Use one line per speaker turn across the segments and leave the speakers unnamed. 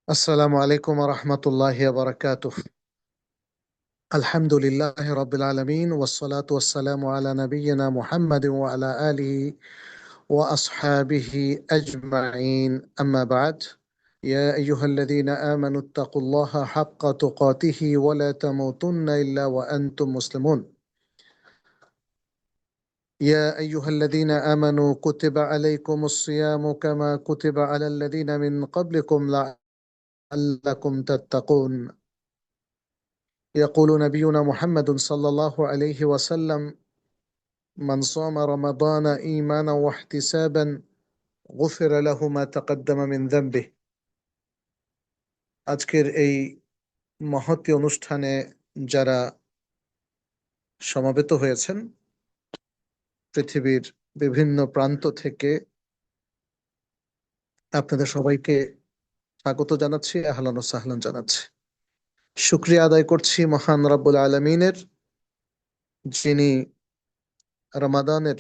السلام عليكم ورحمة الله وبركاته. الحمد لله رب العالمين، والصلاة والسلام على نبينا محمد وعلى آله وأصحابه أجمعين، أما بعد. يا أيها الذين آمنوا اتقوا الله حق تقاته ولا تموتن إلا وأنتم مسلمون. يا أيها الذين آمنوا كتب عليكم الصيام كما كتب على الذين من قبلكم لعلكم تتقون. يقول نبينا محمد صلى الله عليه وسلم: من صام رمضان إيمانا واحتسابا غفر له ما تقدم من ذنبه. আজকের এই মহতী অনুষ্ঠানে যারা সমবেত হয়েছেন পৃথিবীর বিভিন্ন প্রান্ত থেকে, আপনাদের সবাইকে স্বাগত জানাচ্ছি, আহলান ও সাহলান জানাচ্ছি। শুকরিয়া আদায় করছি মহান রব্বুল আলমিনের, যিনি রমাদানের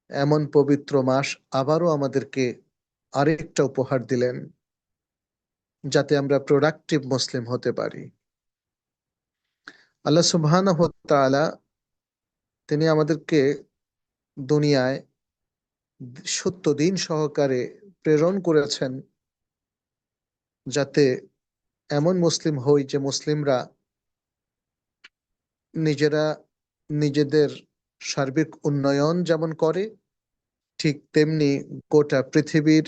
এমন পবিত্র মাস আবারও আমাদেরকে আরেকটা উপহার দিলেন, যাতে আমরা প্রোডাক্টিভ মুসলিম হতে পারি। আল্লাহ সুবহানাহু ওয়া তাআলা তিনি আমাদেরকে দুনিয়ায় সত্য দিন সহকারে প্রেরণ করেছেন, যাতে এমন মুসলিম হই যে মুসলিমরা নিজেরা নিজেদের সার্বিক উন্নয়ন যেমন করে, ঠিক তেমনি গোটা পৃথিবীর,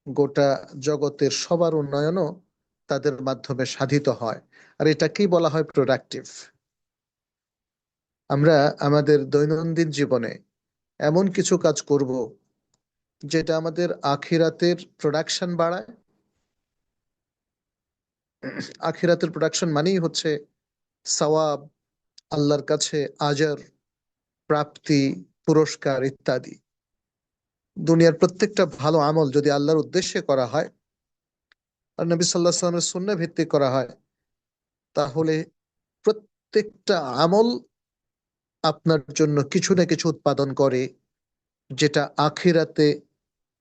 গোটা জগতের সবার উন্নয়নও তাদের মাধ্যমে সাধিত হয়। আর এটাকেই বলা হয় প্রোডাক্টিভ। আমরা আমাদের দৈনন্দিন জীবনে এমন কিছু কাজ করব যেটা আমাদের আখিরাতের প্রোডাকশন বাড়ায়। আখিরাতের প্রোডাকশন মানেই হচ্ছে সওয়াব, আল্লাহর কাছে আজর, প্রাপ্তি, পুরস্কার ইত্যাদি। দুনিয়ার প্রত্যেকটা ভালো আমল যদি আল্লাহর উদ্দেশ্যে করা হয় আর নবী সাল্লাল্লাহু আলাইহি ওয়াসাল্লামের সুন্নাহ ভিত্তিক করা হয়, তাহলে প্রত্যেকটা আমল আপনার জন্য কিছু না কিছু উৎপাদন করে, যেটা আখিরাতে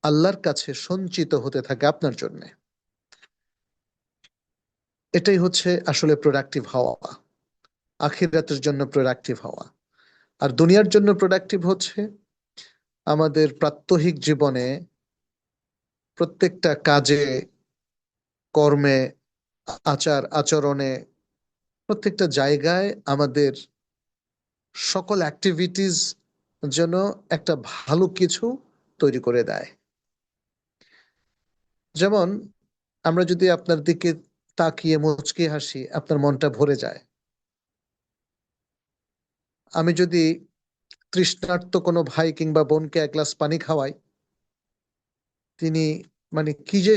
আল্লাহর কাছে সঞ্চিত হতে থাকে আপনার জন্য। এটাই হচ্ছে আসলে প্রোডাক্টিভ হওয়া, আখিরাতের জন্য প্রোডাক্টিভ হওয়া। আর দুনিয়ার জন্য প্রোডাক্টিভ হচ্ছে আমাদের প্রাত্যহিক জীবনে প্রত্যেকটা কাজে, কর্মে, আচার আচরণে, প্রত্যেকটা জায়গায় আমাদের সকল অ্যাক্টিভিটিস যেন একটা ভালো কিছু তৈরি করে দেয়। যেমন আমরা যদি আপনার দিকে তাকিয়ে মুচকি হাসি, আপনার মনটা ভরে যায়। আমি যদি তৃষ্ণার্ত কোনো ভাই কিংবা বোনকে এক গ্লাস পানি খাওয়াই, তিনি মানে কি যে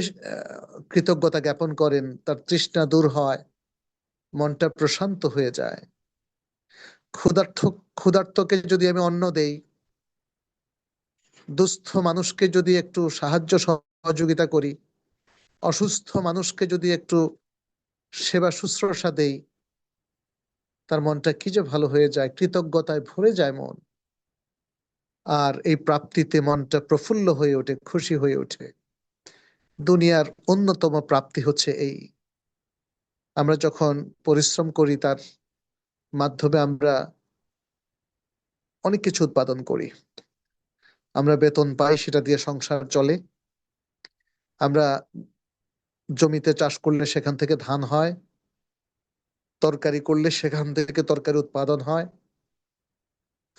কৃতজ্ঞতা জ্ঞাপন করেন, তার তৃষ্ণা দূর হয়, মনটা প্রশান্ত হয়ে যায়। ক্ষুধার্ত ক্ষুধার্তকে যদি আমি অন্ন দেই, দুস্থ মানুষকে যদি একটু সাহায্য সহযোগিতা করি, অসুস্থ মানুষকে যদি একটু সেবা শুশ্রূষা দেই, তার মনটা কি যে ভালো হয়ে যায়, কৃতজ্ঞতায় ভরে যায় মন। আর এই প্রাপ্তিতে মনটা প্রফুল্ল হয়ে ওঠে, খুশি হয়ে ওঠে। দুনিয়ার অন্যতম প্রাপ্তি হচ্ছে এই, আমরা যখন পরিশ্রম করি তার মাধ্যমে আমরা অনেক কিছু উৎপাদন করি। আমরা বেতন পাই, সেটা দিয়ে সংসার চলে। আমরা জমিতে চাষ করলে সেখান থেকে ধান হয়, তরকারি করলে সেখান থেকে তরকারি উৎপাদন হয়,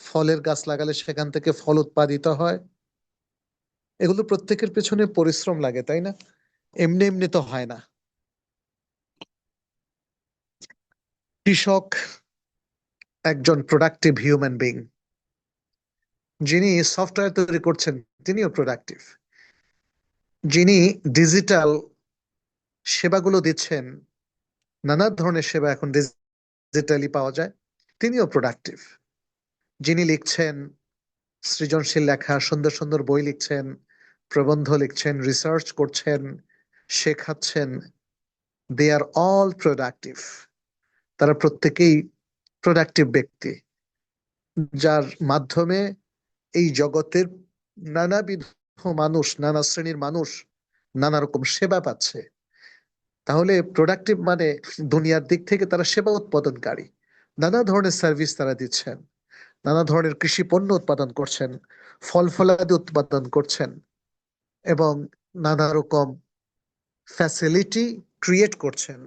ফলের গাছ লাগালে সেখান থেকে ফল উৎপাদিত হয়। এগুলো প্রত্যেকের পেছনে পরিশ্রম লাগে, তাই না? এমনি এমনি তো হয় না। কৃষক একজন প্রোডাক্টিভ হিউম্যান বিং। যিনি সফটওয়্যার তৈরি করছেন তিনিও প্রোডাক্টিভ। যিনি ডিজিটাল সেবাগুলো দিচ্ছেন, নানা ধরনের সেবা এখন ডিজিটালি পাওয়া যায়, তিনিও প্রোডাক্টিভ। যিনি লিখছেন সৃজনশীল লেখা, সুন্দর সুন্দর বই লিখছেন, প্রবন্ধ লিখছেন, রিসার্চ করছেন, শেখাচ্ছেন, দে আর অল প্রোডাক্টিভ। তারা প্রত্যেকেই প্রোডাক্টিভ ব্যক্তি, যার মাধ্যমে এই জগতের নানাবিধ মানুষ, নানা শ্রেণীর মানুষ নানা রকম সেবা পাচ্ছে। তাহলে প্রোডাক্টিভ মানে দুনিয়ার দিক থেকে তারা সেবা উৎপাদনকারী, নানা ধরনের সার্ভিস তারা দিচ্ছেন, নানা ধরনের কৃষি পণ্য উৎপাদন করছেন, ফল ফলাদি উৎপাদন করছেন, এবং নানা রকম ফ্যাসিলিটি ক্রিয়েট করছেন।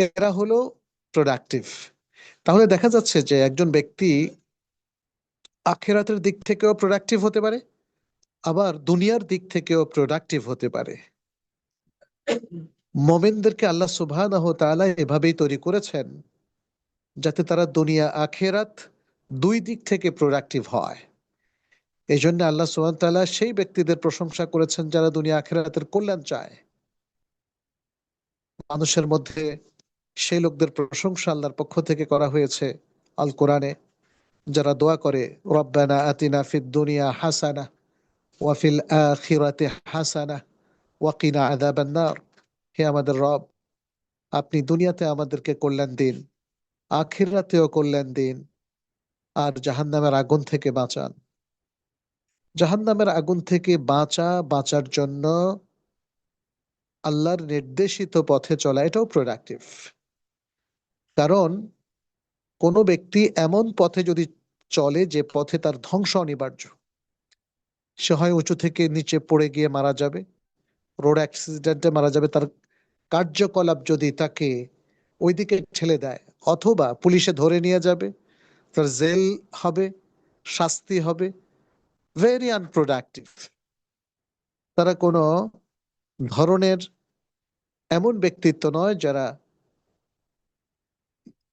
এরা হলো প্রোডাক্টিভ। তাহলে দেখা যাচ্ছে যে একজন ব্যক্তি আখিরাতের দিক থেকেও প্রোডাক্টিভ হতে পারে, আবার দুনিয়ার দিক থেকেও প্রোডাক্টিভ হতে পারে। মোমেনদেরকে আল্লাহ সুবহানাহু ওয়া তাআলা এভাবেই তৈরি করেছেন যাতে তারা দুনিয়া আখিরাত দুই দিক থেকে প্রোডাক্টিভ হয়। এই জন্য আল্লাহ সুবহানাহু ওয়া তাআলা সেই ব্যক্তিদের প্রশংসা করেছেন যারা দুনিয়া আখিরাতের কল্যাণ চায়। মানুষের মধ্যে সেই লোকদের প্রশংসা আল্লাহর পক্ষ থেকে করা হয়েছে আল কোরআনে, যারা দোয়া করে রব্বানা আতিনা ফিদ দুনিয়া হাসানা ওয়া ফিল আখিরাতি হাসানা ওয়া কিনা আযাবান নার। হে আমাদের রব, আপনি দুনিয়াতে আমাদেরকে কল্যাণ দিন, আখিরাতেও কল্যাণ দিন, আর জাহান্নামের আগুন থেকে বাঁচান। জাহান্নামের আগুন থেকে বাঁচার জন্য আল্লাহর নির্দেশিত পথে চলা, এটাও প্রোডাক্টিভ। কারণ কোনো ব্যক্তি এমন পথে যদি চলে যে পথে তার ধ্বংস অনিবার্য, সে হয় উঁচু থেকে নিচে পড়ে গিয়ে মারা যাবে, রোড অ্যাক্সিডেন্টে মারা যাবে, তার কার্যকলাপ যদি তাকে ওইদিকে ঠেলে দেয়, অথবা পুলিশে ধরে নিয়ে যাবে, তার জেল হবে, শাস্তি হবে, ভেরি আনপ্রোডাক্টিভ। তারা কোনো ধরনের এমন ব্যক্তিত্ব নয় যারা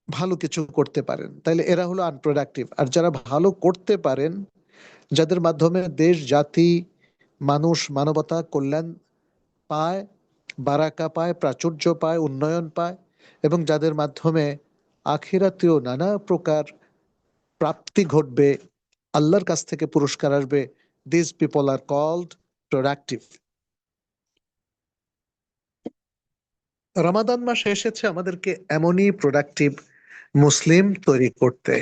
ভালো কিছু করতে পারেন, তাইলে এরা হলো আনপ্রোডাক্টিভ। আর যারা ভালো করতে পারেন, যাদের মাধ্যমে দেশ, জাতি, মানুষ, মানবতা কল্যাণ পায়, বারাকা পায়, প্রাচুর্য পায়, উন্নয়ন পায়, এবং যাদের মাধ্যমে আখিরাতেও নানা প্রকার প্রাপ্তি ঘটবে, আল্লাহর কাছ থেকে পুরস্কার আসবে, this people are called productive. Ramadan মাস এসেছে আমাদেরকে এমনই প্রোডাক্টিভ মুসলিম তৈরি করতে।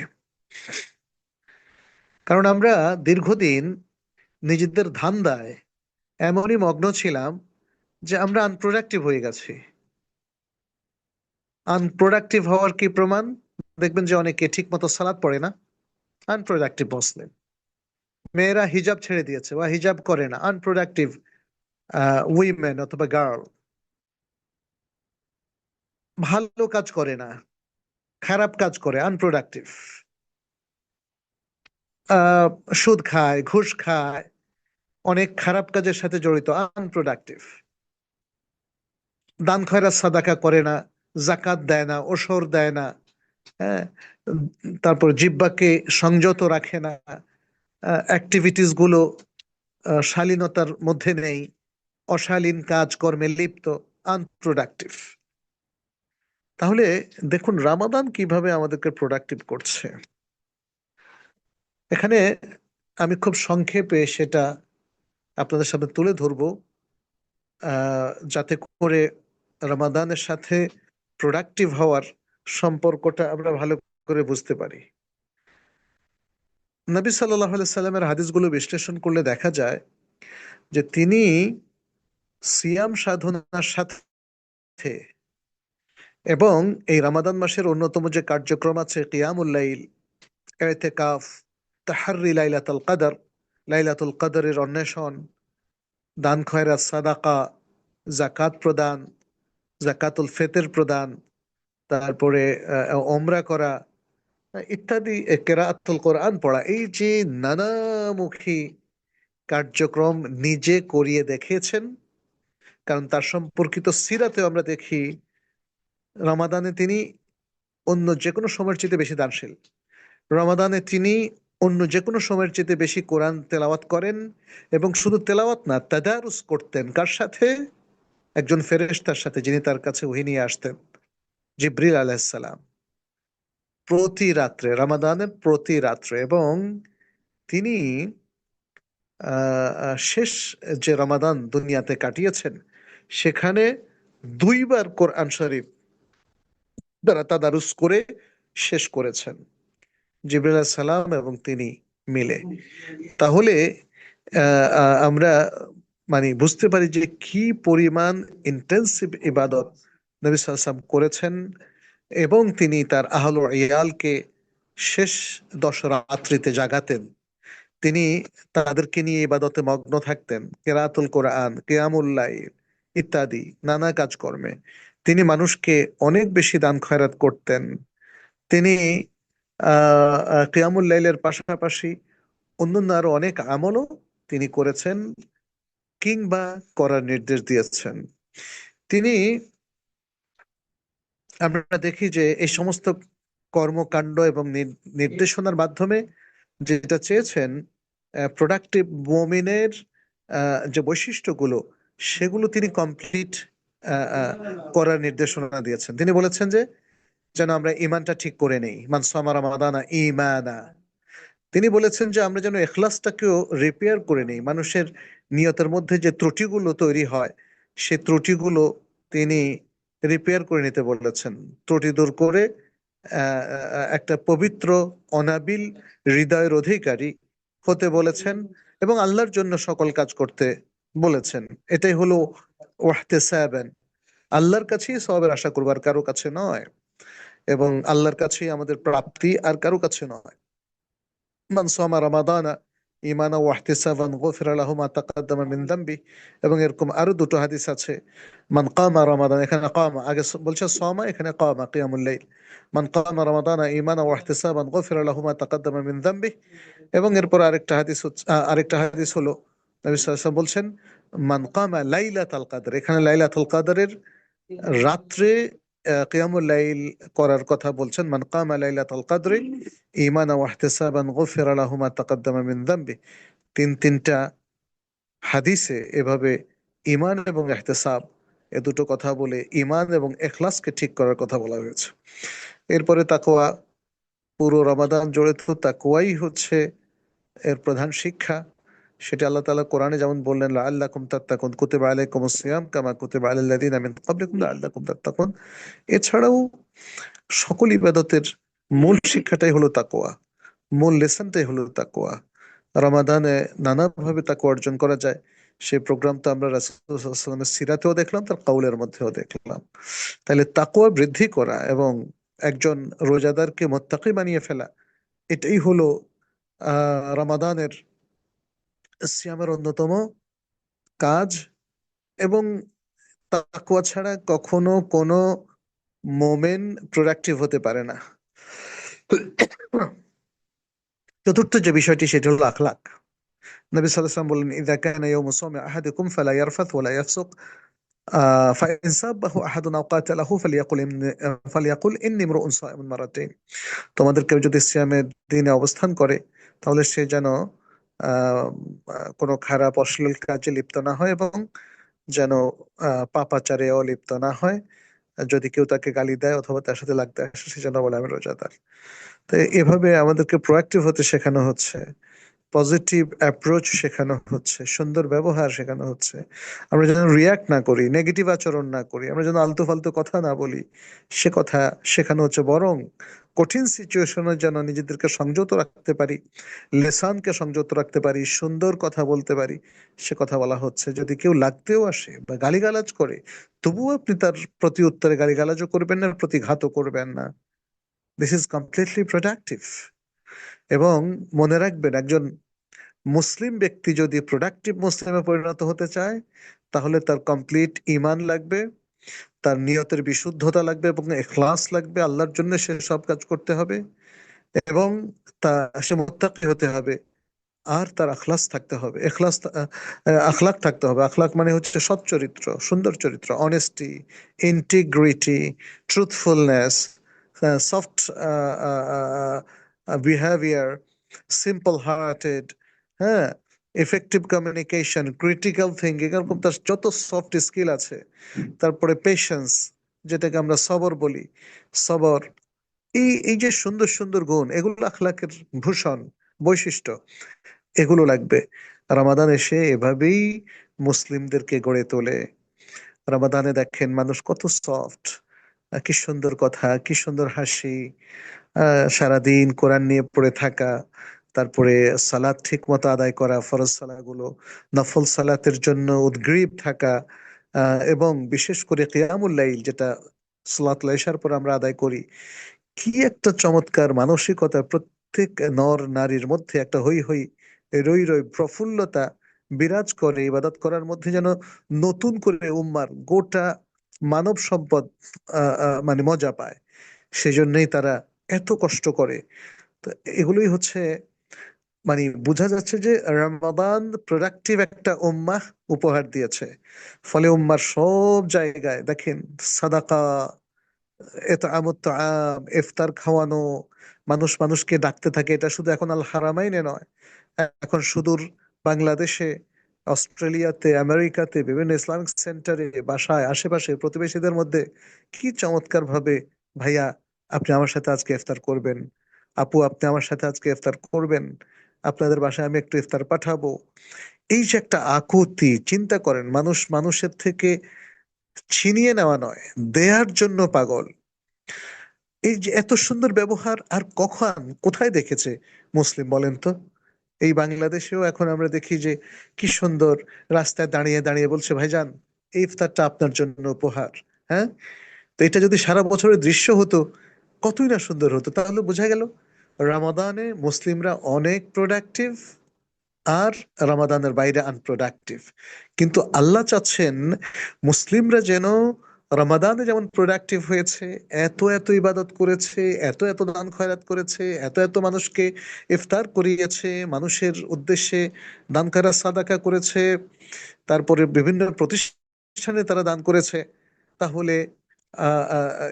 কারণ আমরা দীর্ঘদিন নিজেদের ধান্দায় এমনই মগ্ন ছিলাম যে আমরা আনপ্রোডাক্টিভ হয়ে গেছি। আনপ্রোডাক্টিভ হওয়ার কি প্রমাণ? দেখবেন যে অনেকে ঠিক মতো সালাত পড়ে না, আনপ্রোডাক্টিভ মুসলিম। মেয়েরা হিজাব ছেড়ে দিয়েছে বা হিজাব করে না, আনপ্রোডাক্টিভ উইমেন অথবা গার্ল। ভালো কাজ করে না, খারাপ কাজ করে, আনপ্রোডাক্টিভ। সুদ খায়, ঘুষ খায়, অনেক খারাপ কাজের সাথে জড়িত, আনপ্রোডাক্টিভ। দান খয়রাত সাদাকা করে না, জাকাত দেয় না, ওসর দেয় না, হ্যাঁ, তারপর জিহ্বাকে সংযত রাখে না, অ্যাক্টিভিটিস গুলো শালীনতার মধ্যে নেই, অশালীন কাজ কর্মে লিপ্ত, আনপ্রোডাক্টিভ। তাহলে দেখুন রামাদান কিভাবে আমাদেরকে প্রোডাক্টিভ করছে। এখানে আমি খুব সংক্ষেপে সেটা আপনাদের সামনে তুলে ধরবো, যাতে করে রমাদানের সাথে প্রোডাক্টিভ হওয়ার সম্পর্কটা আমরা ভালো করে বুঝতে পারি। নবী সাল্লাল্লাহু আলাইহি সাল্লামের হাদিসগুলো বিশ্লেষণ করলে দেখা যায় যে তিনি সিয়াম সাধনার সাথে এবং এই রমাদান মাসের অন্যতম যে কার্যক্রম আছে কিয়ামুল লাইল, ইতিকাফ, তাহাররি লাইলাতুল কদর, লাইলাতুল কদরের অন্বেষণ, দান খয়রাত সাদাকা, জাকাত প্রদান, জাকাতুল ফিতর প্রদান, তারপরে ওমরা করা ইত্যাদি, কেরাতুল কোরআন পড়া, এই যে নানামুখী কার্যক্রম নিজে করিয়ে দেখিয়েছেন। কারণ তার সম্পর্কিত সিরাতে আমরা দেখি রমাদানে তিনি অন্য যে কোনো সময়ের চেয়ে বেশি দানশীল। রমাদানে তিনি অন্য যে কোনো সময়ের চেয়ে বেশি কোরআন তেলাওয়াত করেন, এবং শুধু তেলাওয়াত না, তাদারুস করতেন। কার সাথে? একজন ফেরেশতার সাথে, যিনি তার কাছে ওহী নিয়ে আসতেন, জিবরিল আলাইহিস সালাম। প্রতি রাত্রে, রমাদানের প্রতি রাত্রে। এবং তিনি শেষ যে রমাদান দুনিয়াতে কাটিয়েছেন, সেখানে দুইবার কোরআন শরীফ দ্বারা তাদারুস করে শেষ করেছেন, জিবরিল আলাইহিস সালাম এবং তিনি মিলে। তাহলে আমরা মানে বুঝতে পারি যে কি পরিমাণ ইন্টেন্সিভ ইবাদত নবী সাল্লাল্লাহু আলাইহি ওয়াসাল্লাম করেছেন, এবং তিনি তার আহল ও ইয়ালকে শেষ 10 রাত্রিতে জাগাতেন। তিনি তাদেরকে নিয়ে ইবাদতে মগ্ন থাকতেন, কেরাতুল কোরআন, কিয়ামুল লাইল ইত্যাদি নানা কাজকর্মে। তিনি মানুষকে অনেক বেশি দান খয়রাত করতেন। তিনি কিয়ামুল লাইলের পাশাপাশি অন্যান্য আরো অনেক আমলও তিনি করেছেন কিংবা করার নির্দেশ দিয়েছেন। তিনি, আমরা দেখি যে এই সমস্ত কর্মকাণ্ড এবং নির্দেশনার মাধ্যমে যেটা চেয়েছেন, প্রোডাক্টিভ মুমিনের যে বৈশিষ্ট্যগুলো, সেগুলো তিনি কমপ্লিট করার নির্দেশনা দিয়েছেন। তিনি বলেছেন যে যেন আমরা ইমানটা ঠিক করে নেই, মান সামা রামাদানা ঈমানা। তিনি বলেছেন যে আমরা যেন এখলাসটাকেও রিপেয়ার করে নেই। মানুষের নিয়তের মধ্যে যে ত্রুটিগুলো তৈরি হয়, সে ত্রুটিগুলো তিনি রিপেয়ার করে নিতে বলেছেন, ত্রুটি দূর করে একটা পবিত্র অনাবিল হৃদয়ের অধিকারী হতে বলেছেন, এবং আল্লাহর জন্য সকল কাজ করতে বলেছেন। এটাই হলো ওয়াহতেসাবান, আল্লাহর কাছেই সওয়াবের আশা করবার, কারো কাছে নয়, এবং আল্লাহর কাছেই আমাদের প্রাপ্তি, আর কারো কাছে নয়। মান সামা রামাদানা ঈমানান ওয়া ইহতিসাবান গুফিরা লাহু মা তাকাদ্দামা মিন যামবি। এবং এরকম আরো দুটো হাদিস আছে, মান কামা রামাদান, এখানে কামা আগে বলছে সামা, এখানে কামা কিয়ামুল লাইল। মান কামা রামাদানা ঈমানান ওয়া ইহতিসাবান গুফিরা লাহু মা তাকাদ্দামা মিন যামবি। এবং এরপর আরেকটা হাদিস হলো, নবী সাল্লাল্লাহু আলাইহি ওয়াসাল্লাম বলছেন, মান কামা লাইলাতুল কদর, এখানে লাইলাতুল কদরের রাত্রে কিয়ামুল লাইল করার কথা বলছেন। মান কামা লাইলাতুল কদরি ঈমানান ওয়া ইহতিসাবান গুফিরা লাহু মা তাকাদ্দামা মিন যামবি। তিনটা হাদিসে এভাবে ঈমান এবং ইহতিসাব, এ দুটো কথা বলে ঈমান এবং ইখলাসকে ঠিক করার কথা বলা হয়েছে। এরপরে তাকওয়া, পুরো রমাদান জুড়ে তো তাকওয়াই হচ্ছে এর প্রধান শিক্ষা। সেটা আল্লাহ তাআলা কোরআনে যেমন বললেন, লাআল্লাকুম তাত্তাকুন, কুতিবা আলাইকুমুস সিয়াম কামা কুতিবা আলাল লাযিনা মিন ক্বাবলিকুম লাআল্লাকুম তাত্তাকুন। এছাড়াও সকল ইবাদতের মূল শিক্ষাটাই হলো তাকওয়া, মূল লেসনটাই হলো তাকওয়া। রমাদানে নানাভাবে তাকওয়া অর্জন করা যায়। সেই প্রোগ্রাম তো আমরা রাসূলুল্লাহ সাল্লাল্লাহু আলাইহি ওয়াসাল্লামের সিরাতেও দেখলাম, তার কাউলের মধ্যেও দেখলাম। তাহলে তাকওয়া বৃদ্ধি করা এবং একজন রোজাদারকে মুত্তাকি বানিয়ে ফেলা, এটাই হলো রমাদানের সিয়ামের অন্যতম কাজ। এবং তাকওয়া ছাড়া কখনো কোনো মোমেন প্রোডাক্টিভ হতে পারে না। চতুর্থ যে বিষয়টি, সেটা হলো আখলাক। নবী সাল্লাল্লাহু আলাইহি ওয়াসাল্লাম বললেন, ইযা কানা ইয়াউমু সাওমি আহাদিকুম ফালা ইয়ারফাথ ওয়ালা ইয়াফসুক, ফাইন সাব্বাহু আহাদুন আও কাতালাহু ফালিয়াকুল ইন্নী ইমরুউন সাইমুন মারাতাইন। তোমাদের কেউ যদি সিয়ামের দিনে অবস্থান করে, তাহলে সে যেন আহ কোনো খারাপ অশ্লীল কাজে লিপ্ত না হয়, এবং যেন পাপাচারেও লিপ্ত না হয়। যদি কেউ তাকে গালি দেয় অথবা তার সাথে লাগতে আসে, সে যেন বলে আমি রোজাদার। তো এভাবে আমাদেরকে প্রোয়াক্টিভ হতে শেখানো হচ্ছে, পজিটিভ অ্যাপ্রোচ শেখানো হচ্ছে, সুন্দর ব্যবহার শেখানো হচ্ছে। আমরা যেন রিয়াক্ট না করি, নেগেটিভ আচরণ না করি, আমরা যেন আলতু ফালতু কথা না বলি, সে কথা শেখানো হচ্ছে। বরং কঠিন সিচুয়েশনে যেন নিজেদেরকে সংযত রাখতে পারি, লেসানকে সংযত রাখতে পারি, সুন্দর কথা বলতে পারি, সে কথা বলা হচ্ছে। যদি কেউ লাগতেও আসে বা গালিগালাজ করে, তবুও আপনি তার প্রতি উত্তরে গালিগালাজও করবেন না, প্রতিঘাতও করবেন না। This is completely productive. এবং মনে রাখবেন, একজন মুসলিম ব্যক্তি যদি প্রোডাক্টিভ মুসলিমে পরিণত হতে চায়, তাহলে তার কমপ্লিট ঈমান লাগবে, তার নিয়তের বিশুদ্ধতা লাগবে, এবং ইখলাস লাগবে। আল্লাহর জন্য সে সব কাজ করতে হবে, এবং তা সে মুত্তাকি হতে হবে। আর তার আখলাস থাকতে হবে, আখলাক থাকতে হবে। আখলাক মানে হচ্ছে সৎ চরিত্র, সুন্দর চরিত্র, honesty, integrity, truthfulness, soft behaviour, simple hearted, হ্যাঁ, এফেক্টিভ কমিউনিকেশন, ক্রিটিক্যাল থিঙ্কিং, এরকম তার যত সফট স্কিল আছে। তারপরে পেশেন্স, যেটাকে আমরা সবর বলি, সবর। এই এই যে সুন্দর সুন্দর গুণ, এগুলো আখলাকের ভূষণ, বৈশিষ্ট্য, এগুলো লাগবে। রমাদান এসে এভাবেই মুসলিমদেরকে গড়ে তোলে। রমাদানে দেখেন মানুষ কত সফট, কি সুন্দর কথা, কি সুন্দর হাসি, সারাদিন কোরআন নিয়ে পড়ে থাকা, তারপরে সালাত ঠিক মতো আদায় করা, ফরজ সালাগুলো, নফল সালাতের জন্য উদগ্রীব থাকা, এবং বিশেষ করে কিয়ামুল লাইল, যেটা সালাতুল ইশার পর আমরা আদায় করি। কি একটা চমৎকার মানসিকতা! প্রত্যেক নর নারীর মধ্যে একটা হই হই, রই রই প্রফুল্লতা বিরাজ করে ইবাদত করার মধ্যে, যেন নতুন করে উম্মার গোটা মানব সম্পদ মানে মজা পায়। সেজন্যই তারা এত কষ্ট করে। তো এগুলোই হচ্ছে, মানে বোঝা যাচ্ছে যে রমাদান প্রোডাক্টিভ একটা উম্মাহ উপহার দিয়েছে। ফলে উম্মার সব জায়গায় দেখেন, সাদাকা, ইতআমুত তাআম, ইফতার খাওয়ানো, মানুষ মানুষকে ডাকতে থাকে। এটা শুধু এখন আল হারামাইনে নয়, এখন সুদূর বাংলাদেশে, অস্ট্রেলিয়াতে, আমেরিকাতে, বিভিন্ন ইসলামিক সেন্টারে, বাসায়, আশেপাশে প্রতিবেশীদের মধ্যে কি চমৎকার ভাবে, ভাইয়া আপনি আমার সাথে আজকে ইফতার করবেন, আপু আপনি আমার সাথে আজকে ইফতার করবেন, আপনাদের বাসায় আমি একটু ইফতার পাঠাবো। এই যে একটা আকুতি, চিন্তা করেন, মানুষ মানুষের থেকে ছিনিয়ে নেওয়া নয়, দেয়ার জন্য পাগল। এই যে এত সুন্দর ব্যবহার আর কখন কোথায় দেখেছে মুসলিম, বলেন তো? এই বাংলাদেশেও এখন আমরা দেখি যে কি সুন্দর, রাস্তায় দাঁড়িয়ে দাঁড়িয়ে বলছে, ভাইজান এই ইফতারটা আপনার জন্য উপহার। হ্যাঁ, তো এটা যদি সারা বছরের দৃশ্য হতো, কতই না সুন্দর হতো। তাহলে বোঝা গেল রমাদানে মুসলিমরা অনেক প্রোডাক্টিভ, আর রমাদানের বাইরে আনপ্রোডাক্টিভ। কিন্তু আল্লাহ চাচ্ছেন মুসলিমরা যেন রমাদানে যেমন প্রোডাক্টিভ হয়েছে, এত এত ইবাদত করেছে, এত এত দান খয়রাত করেছে, এত এত মানুষকে ইফতার করিয়েছে, মানুষের উদ্দেশ্যে দান খয়রাত সাদাকা করেছে, তারপরে বিভিন্ন প্রতিষ্ঠানে তারা দান করেছে, তাহলে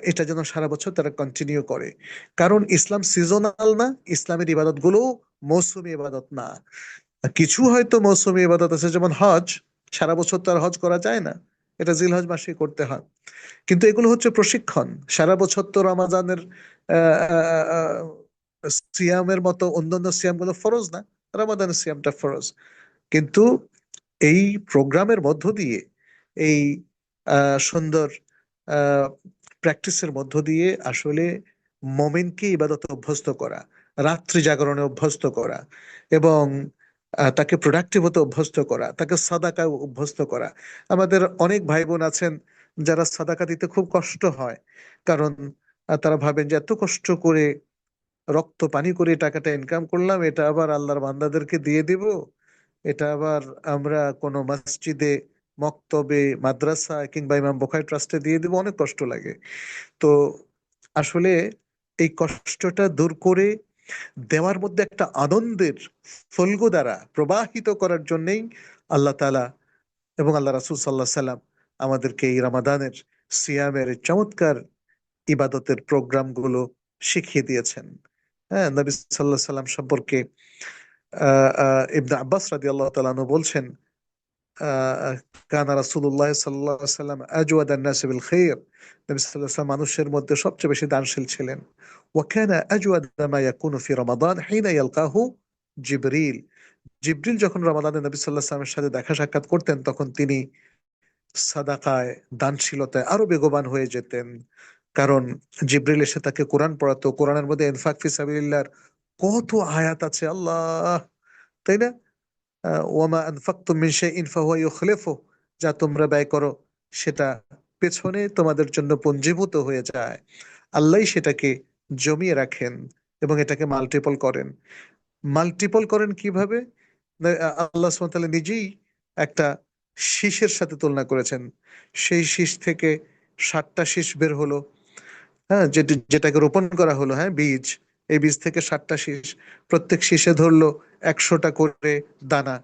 এটা যেন সারা বছর তারা কন্টিনিউ করে। কারণ ইসলাম সিজনাল না, ইসলামের ইবাদত গুলো মৌসুমী ইবাদত না। কিছু হয়তো মৌসুমী ইবাদত আছে, যেমন হজ, সারা বছর তো আর হজ করা যায় না, এটা জিলহজ মাসে করতে হয়। কিন্তু এগুলো হচ্ছে প্রশিক্ষণ। সারা বছর তো রমাজানের আহ, আহ, আহ, সিয়ামের মতো অন্যান্য সিয়াম গুলো ফরজ না, রমাদানের সিয়ামটা ফরজ। কিন্তু এই প্রোগ্রামের মধ্য দিয়ে, এই সুন্দর প্র্যাকটিসের মধ্য দিয়ে আসলে মোমেনকে ইবাদতে অভ্যস্ত করা, রাত্রি জাগরণে অভ্যস্ত করা, এবং তাকে প্রোডাক্টিভ হতে অভ্যস্ত করা, তাকে সাদাকায় অভ্যস্ত করা। আমাদের অনেক ভাই বোন আছেন যারা সাদাকা দিতে খুব কষ্ট হয়, কারণ তারা ভাবেন যে এত কষ্ট করে, রক্ত পানি করে টাকাটা ইনকাম করলাম, এটা আবার আল্লাহর বান্দাদেরকে দিয়ে দিব, এটা আবার আমরা কোনো মসজিদে, মক্তবে, মাদ্রাসা কিংবা ইমাম বুখারী ট্রাস্টে দিয়ে দিব, অনেক কষ্ট লাগে। তো আসলে এই কষ্টটা দূর করে দেওয়ার মধ্যে একটা আনন্দের ফল্গু দ্বারা প্রবাহিত করার জন্যই আল্লাহ তাআলা এবং আল্লাহ রাসূল সাল্লাল্লাহু আলাইহি সাল্লাম আমাদেরকে এই রমাদানের সিয়ামের এই চমৎকার ইবাদতের প্রোগ্রামগুলো শিখিয়ে দিয়েছেন। হ্যাঁ, নবী সাল্লাল্লাহু আলাইহি সাল্লাম সম্পর্কে ইবনে আব্বাস রাদিয়াল্লাহু তাআলা আনহু বলছেন, কানা রাসূলুল্লাহ সাল্লাল্লাহু আলাইহি সাল্লাম আজওয়াদান নাস বিল খাইর, নবী সাল্লাল্লাহু আলাইহি সাল্লাম মানুষের মধ্যে সবচেয়ে বেশি দানশীল ছিলেন। ওয়া কানা আজওয়াদা মা ইয়াকুনু ফি রমাদান হিনা ইয়ালকাহু জিবরিল, জিবরিল যখন রমাদানে নবী সাল্লাল্লাহু আলাইহি সাল্লামের সাথে দেখা সাক্ষাৎ করতেন, তখন তিনি সাদাকায়, দানশীলতায় আরো বেগবান হয়ে যেতেন। কারণ জিবরিল এসে তাকে কোরআন পড়াতো। কোরআনের মধ্যে ইনফাক ফি সাবিলিল্লাহর কত আয়াত আছে, আল্লাহ, তাই না? ওয়ামা আনফাকতুম মিন শাইইন ফাহুয়া ইউখলিফুহু, যা তোমরা ব্যয় করো সেটা পেছনে তোমাদের জন্য পুঞ্জীভূত হয়ে যায়। আল্লাহই সেটাকে জমিয়ে রাখেন এবং এটাকে মাল্টিপল করেন। মাল্টিপল করেন কিভাবে? আল্লাহ সুবহানাহু ওয়া তাআলা নিজেই একটা শীষের সাথে তুলনা করেছেন। সেই শীষ থেকে 60টা শীষ বের হলো। হ্যাঁ, যেটাকে রোপণ করা হলো, হ্যাঁ, বীজ। এই বীজ থেকে 60টা শীষ, প্রত্যেক শীষে ধরলো 100টা করে দানা।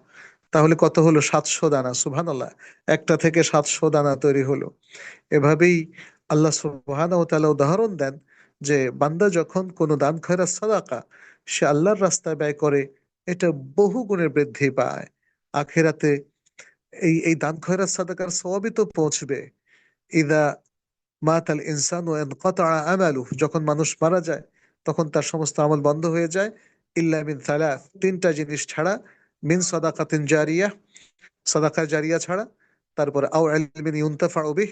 তাহলে কত হলো? 700 দানা। সুবহানাল্লাহ, একটা থেকে 700 দানা তৈরি হলো। এভাবেই আল্লাহ সুবহানাহু ওয়া তাআলা উদাহরণ দেন যে বান্দা যখন কোনো দান খয়রাত সাদাকা সে আল্লাহর রাস্তায় ব্যয় করে, এটা বহু গুণে বৃদ্ধি পায়। আখিরাতে এই দান খয়রাত সাদাকার সওয়াবই তো পৌঁছবে। ইদা মাতাল ইনসান ও ইনকাতা আমালু, যখন মানুষ মারা যায় তখন তার সমস্ত আমল বন্ধ হয়ে যায়। ইল্লা মিন সালাস, তিনটা জিনিস ছাড়া। মিন সাদাকাতিন জারিয়া, সাদাকা জারিয়া ছাড়া। তারপরে আও ইলমিন ইউনতাফাউ বিহ,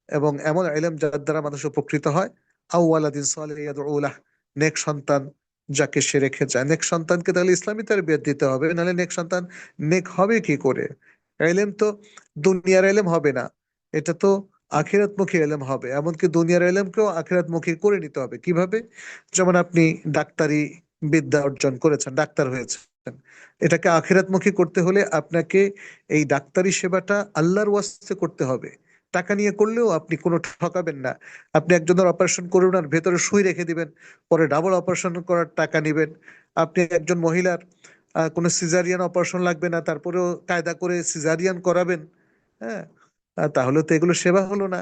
এবং এমন ইলম যার দ্বারা মানুষ উপকৃত হয়। আও ওয়ালাদিন সালিহ ইয়াদউ লাহ, নেক সন্তান যাকে সে রেখে যায়। নেক সন্তানকে তাহলে ইসলামী তারবিয়ত দিতে হবে, নাহলে নেক সন্তান নেক হবে কি করে? এলেম তো দুনিয়ার এলেম হবে না, এটা তো আখিরাতমুখী এলেম হবে। এমনকি দুনিয়ার এলেমকেও আখিরাতমুখী করে নিতে হবে। কিভাবে? যেমন আপনি ডাক্তারি বিদ্যা অর্জন করেছেন, ডাক্তার হয়েছেন, এটাকে আখিরাতমুখী করতে হলে আপনাকে এই ডাক্তারি সেবাটা আল্লাহর ওয়াস্তে করতে হবে। টাকা নিয়ে করলেও আপনি কোনো ঠকাবেন না। আপনি একজনের অপারেশন করে ওনার ভেতরে সুই রেখে দিবেন, পরে ডাবল অপারেশন করার টাকা নেবেন। আপনি একজন মহিলার কোনো সিজারিয়ান অপারেশন লাগবে না, তারপরেও কায়দা করে সিজারিয়ান করাবেন। হ্যাঁ, তাহলে তো এগুলো সেবা হলো না,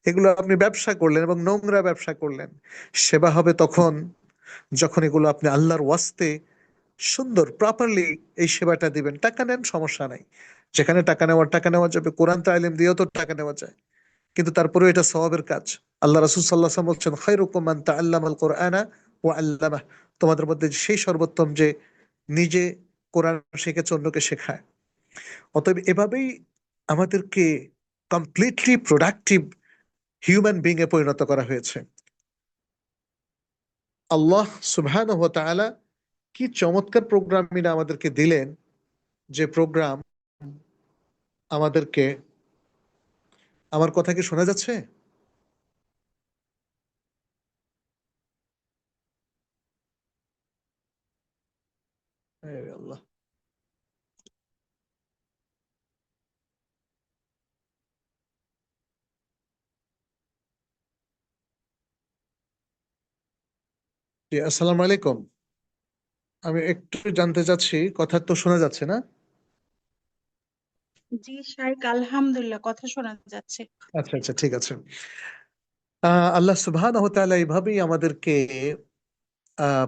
এগুলো আপনি ব্যবসা করলেন এবং নোংরা ব্যবসা করলেন। সেবা হবে তখন যখন এগুলো আপনি আল্লাহর ওয়াস্তে সুন্দর প্রপারলি এই সেবাটা দিবেন। টাকা নেন, সমস্যা নাই, যেখানে টাকা নেওয়া যাবে। কোরআন তালিম দিয়েও তো টাকা নেওয়া যায়, কিন্তু তারপরেও এটা সওয়াবের কাজ। আল্লাহ রাসূল সাল্লাল্লাহু আলাইহি ওয়াসাল্লাম বলছেন, খায়রুকুম মান তাআল্লামাল কুরআনা ওয়া আল্লামাহ, তোমাদের মধ্যে সেই সর্বোত্তম যে নিজে কোরআন শিখেছে অন্যকে শেখায়। অতএব এভাবেই আমাদেরকে completely productive human being a পরিণত করা হয়েছে। আল্লাহ সুবহানাহু ওয়া তাআলা কি চমৎকার প্রোগ্রাম আমাদেরকে দিলেন, যে প্রোগ্রাম আমাদেরকে, আমার কথা কি শোনা যাচ্ছে? আরে আল্লাহ। জি, আসসালামু আলাইকুম। আমি একটু জানতে চাচ্ছি, কথা তো শোনা যাচ্ছে না?
জি শাইখ, আলহামদুলিল্লাহ কথা শোনা যাচ্ছে।
আচ্ছা আচ্ছা, ঠিক আছে। আল্লাহ সুবহানাহু ওয়া তাআলা এইভাবেই আমাদেরকে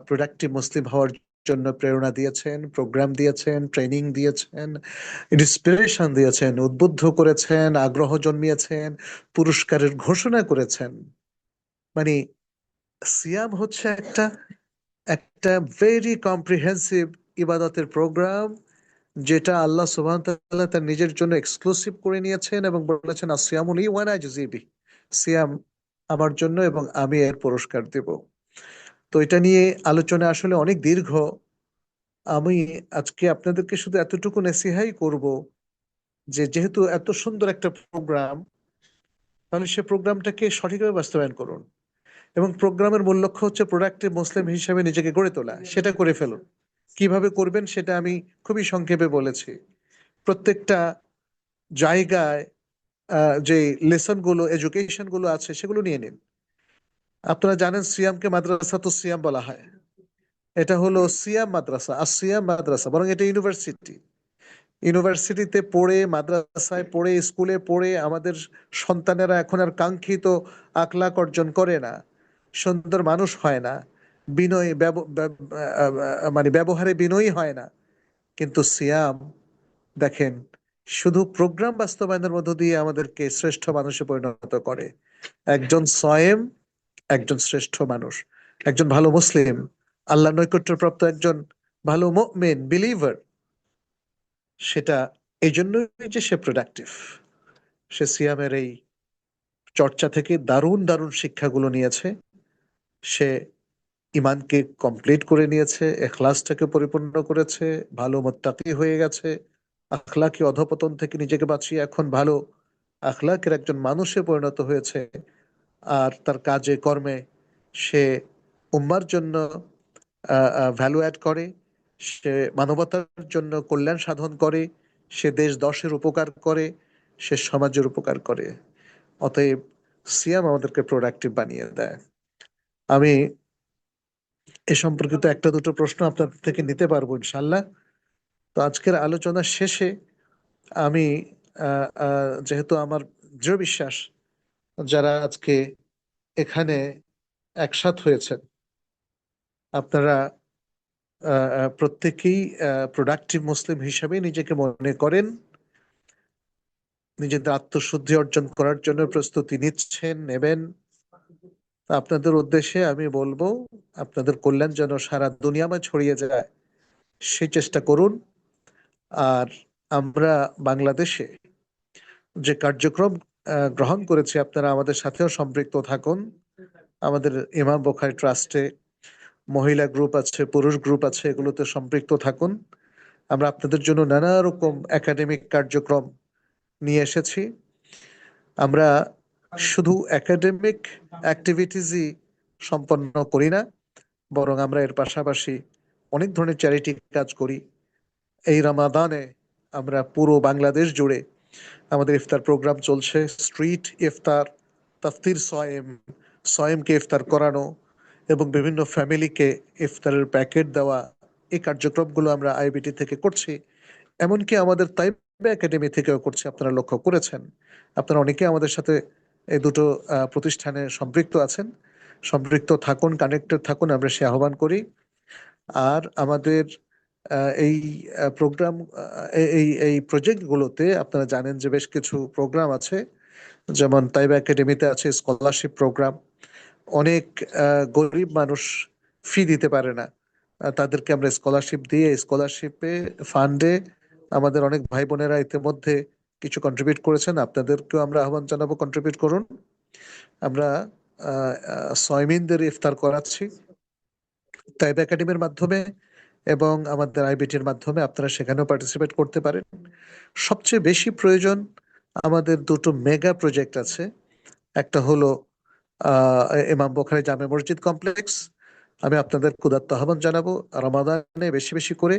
প্রোডাক্টিভ মুসলিম হওয়ার জন্য প্রেরণা দিয়েছেন, প্রোগ্রাম দিয়েছেন, ট্রেনিং দিয়েছেন, ইন্সপিরেশন দিয়েছেন, উদ্বুদ্ধ করেছেন, আগ্রহ জন্মিয়েছেন, পুরস্কারের ঘোষণা করেছেন। মানে সিয়াম হচ্ছে একটা একটা ভেরি কম্প্রিহেন্সিভ ইবাদতের প্রোগ্রাম, যেটা আল্লাহ সুবহানাহু ওয়া তাআলা তার নিজের জন্য এক্সক্লুসিভ করে নিয়েছেন এবং বলেছেন, আসিয়ামু লি ওয়া আনা আজজি বিহি, সিয়াম আমার জন্য এবং আমি এর পুরস্কার দেব। তো এটা নিয়ে আলোচনা আসলে অনেক দীর্ঘ। আমি আজকে আপনাদেরকে শুধু এতটুকু নেসিহাই করব, যে যেহেতু এত সুন্দর একটা প্রোগ্রাম, তাহলে সে প্রোগ্রামটাকে সঠিকভাবে বাস্তবায়ন করুন। এবং প্রোগ্রামের মূল লক্ষ্য হচ্ছে প্রোডাক্টিভ মুসলিম হিসেবে নিজেকে গড়ে তোলা, সেটা করে ফেলুন। কিভাবে করবেন সেটা আমি খুবই সংক্ষেপে বলেছি। প্রত্যেকটা জায়গায় যে লেসন গুলো, এডুকেশন গুলো আছে, সেগুলো নিয়ে নিন। আপনারা জানেন সিয়ামকে মাদ্রাসা তো সিয়াম বলা হয়, এটা হলো সিয়াম মাদ্রাসা, আর সিয়াম মাদ্রাসা, বরং এটা ইউনিভার্সিটি। ইউনিভার্সিটিতে পড়ে, মাদ্রাসায় পড়ে, স্কুলে পড়ে আমাদের সন্তানেরা এখন আর কাঙ্ক্ষিত আখলাক অর্জন করে না, সুন্দর মানুষ হয় না, বিনয় মানে ব্যবহারে বিনয়ী হয় না। কিন্তু সিয়াম, দেখেন, শুধু প্রোগ্রাম বাস্তবায়নের মধ্য দিয়ে আমাদেরকে শ্রেষ্ঠ মানুষে পরিণত করে। একজন সয়েম একজন শ্রেষ্ঠ মানুষ, একজন ভালো মুসলিম, আল্লাহ নৈকট্যপ্রাপ্ত একজন ভালো মুমিন বিলিভার, সেটা এই জন্যই যে সে প্রোডাক্টিভ। সে সিয়ামের এই চর্চা থেকে দারুণ দারুণ শিক্ষাগুলো নিয়েছে। সে ইমানকে কমপ্লিট করে নিয়েছে, এখলাসটাকে পরিপূর্ণ করেছে, ভালো মুত্তাকি হয়ে গেছে, আখলাকি অধপতন থেকে নিজেকে বাঁচিয়ে এখন ভালো আখলাকের একজন মানুষে পরিণত হয়েছে। আর তার কাজে কর্মে সে উম্মার জন্য ভ্যালু অ্যাড করে, সে মানবতার জন্য কল্যাণ সাধন করে, সে দেশ দশের উপকার করে, সে সমাজের উপকার করে। অতএব সিয়াম আমাদেরকে প্রোডাক্টিভ বানিয়ে দেয়। আমি এ সম্পর্কিত একটা দুটো প্রশ্ন আপনার থেকে নিতে পারবো ইনশাল্লাহ। তো আজকের আলোচনা শেষে আমি যেহেতু আমার দৃঢ় বিশ্বাস, যারা আজকে এখানে একসাথ হয়েছেন, আপনারা প্রত্যেকেই প্রোডাক্টিভ মুসলিম হিসাবে নিজেকে মনে করেন, নিজেদের আত্মশুদ্ধি অর্জন করার জন্য প্রস্তুতি নিচ্ছেন, নেবেন। আপনাদের উদ্দেশ্যে আমি বলবো, আপনাদের কল্যাণ যেন সারা দুনিয়াময় ছড়িয়ে যায়, সেই চেষ্টা করুন। আর আমরা বাংলাদেশে যে কার্যক্রম গ্রহণ করেছি, আপনারা আমাদের সাথেও সম্পৃক্ত থাকুন। আমাদের ইমাম বুখারী ট্রাস্টে মহিলা গ্রুপ আছে, পুরুষ গ্রুপ আছে, এগুলোতে সম্পৃক্ত থাকুন। আমরা আপনাদের জন্য নানা রকম একাডেমিক কার্যক্রম নিয়ে এসেছি। আমরা শুধু একাডেমিক অ্যাক্টিভিটিসই সম্পন্ন করি না, বরং আমরা এর পাশাপাশি অনেক ধরনের চ্যারিটি কাজ করি। এই রমাদানে আমরা পুরো বাংলাদেশ জুড়ে আমাদের ইফতার প্রোগ্রাম চলছে। স্ট্রিট ইফতার, তাফতির সয়েম, সয়েমকে ইফতার করানো এবং বিভিন্ন ফ্যামিলিকে ইফতারের প্যাকেট দেওয়া, এই কার্যক্রমগুলো আমরা আইবিটি থেকে করছি। এমনকি আমাদের তাইবা একাডেমি থেকেও করছি। আপনারা লক্ষ্য করেছেন, আপনারা অনেকে আমাদের সাথে এই দুটো প্রতিষ্ঠানে সম্পৃক্ত আছেন। সম্পৃক্ত থাকুন, কানেক্টেড থাকুন, আমরা সে আহ্বান করি। আর আমাদের এই প্রোগ্রাম, এই প্রজেক্টগুলোতে আপনারা জানেন যে বেশ কিছু প্রোগ্রাম আছে। যেমন তাইবা একাডেমিতে আছে স্কলারশিপ প্রোগ্রাম। অনেক গরিব মানুষ ফি দিতে পারে না, তাদেরকে আমরা স্কলারশিপ দিয়ে স্কলারশিপে ফান্ডে আমাদের অনেক ভাই বোনেরা ইতিমধ্যে কিছু কন্ট্রিবিউট করেছেন। আপনাদেরকেও আমরা আহ্বান জানাবো, কন্ট্রিবিউট করুন। আমরা সয়মিনদের ইফতার করাচ্ছি তাইবা একাডেমির মাধ্যমে এবং আমাদের আইবিটির মাধ্যমে। আপনারা সেখানেও পার্টিসিপেট করতে পারেন। সবচেয়ে বেশি প্রয়োজন, আমাদের দুটো মেগা প্রজেক্ট আছে। একটা হলো ইমাম বুখারী জামে মসজিদ কমপ্লেক্স। আমি আপনাদের ক্ষুধার্ত আহ্বান জানাবো, রমাদানে বেশি বেশি করে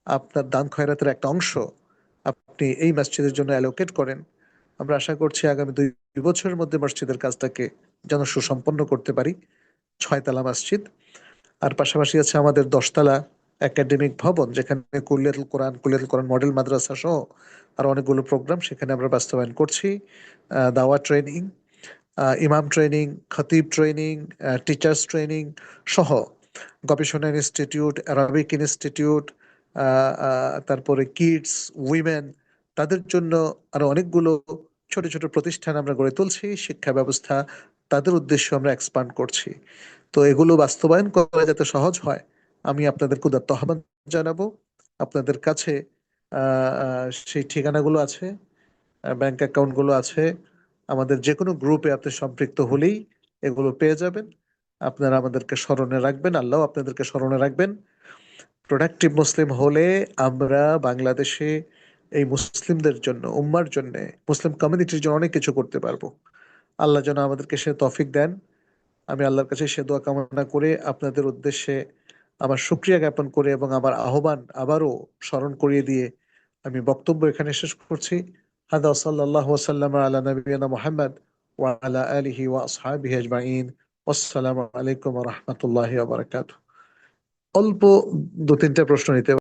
আপনার দান খয়রাতের একটা অংশ আপনি এই মসজিদের জন্য অ্যালোকেট করেন। আমরা আশা করছি আগামী 2 বছরের মধ্যে মসজিদের কাজটাকে যেন সুসম্পন্ন করতে পারি। 6 তলা মসজিদ। আর পাশাপাশি আছে আমাদের 10 তলা একাডেমিক ভবন, যেখানে কুলিয়াতুল কোরআন মডেল মাদ্রাসা সহ আর অনেকগুলো প্রোগ্রাম সেখানে আমরা বাস্তবায়ন করছি। দাওয়া ট্রেনিং, ইমাম ট্রেনিং, খতিব ট্রেনিং, টিচার্স ট্রেনিং সহ গবেষণা ইনস্টিটিউট, অ্যারাবিক ইনস্টিটিউট, তারপরে কিডস, উইমেন, তাদের জন্য আরো অনেকগুলো ছোট ছোট প্রতিষ্ঠান আমরা গড়ে তুলছি। শিক্ষা ব্যবস্থা তাদের উদ্দেশ্য আমরা এক্সপান্ড করছি। তো এগুলো বাস্তবায়ন করা যাতে সহজ হয়, আমি আপনাদের ক্ষুধার্ত আহ্বান জানাবো। আপনাদের কাছে সেই ঠিকানাগুলো আছে, ব্যাংক অ্যাকাউন্টগুলো আছে। আমাদের যে কোনো গ্রুপে আপনি সম্পৃক্ত হলেই এগুলো পেয়ে যাবেন। আপনারা আমাদেরকে স্মরণে রাখবেন, আল্লাহ আপনাদেরকে স্মরণে রাখবেন। প্রোডাক্টিভ মুসলিম হলে আমরা বাংলাদেশে এই মুসলিমদের জন্য, উম্মার জন্য, মুসলিম কমিউনিটির জন্য অনেক কিছু করতে পারবো। আল্লাহ যেন আমাদেরকে সে তৌফিক দেন। আমি আল্লাহর কাছে সে দোয়া কামনা করে আপনাদের উদ্দেশ্যে আমার শুকরিয়া জ্ঞাপন করে এবং আমার আহ্বান আবারও স্মরণ করিয়ে দিয়ে আমি বক্তব্য এখানে শেষ করছি। হাদা সাল্লাল্লাহু ওয়াসাল্লাম আলা নবিয়িনা মুহাম্মদ ওয়া আলা আলিহি ওয়া আসহাবিহি আজমাইন। আসসালামু আলাইকুম ওয়া রাহমাতুল্লাহি ওয়া বারাকাতুহু। অল্প 2-3টা প্রশ্ন নিতে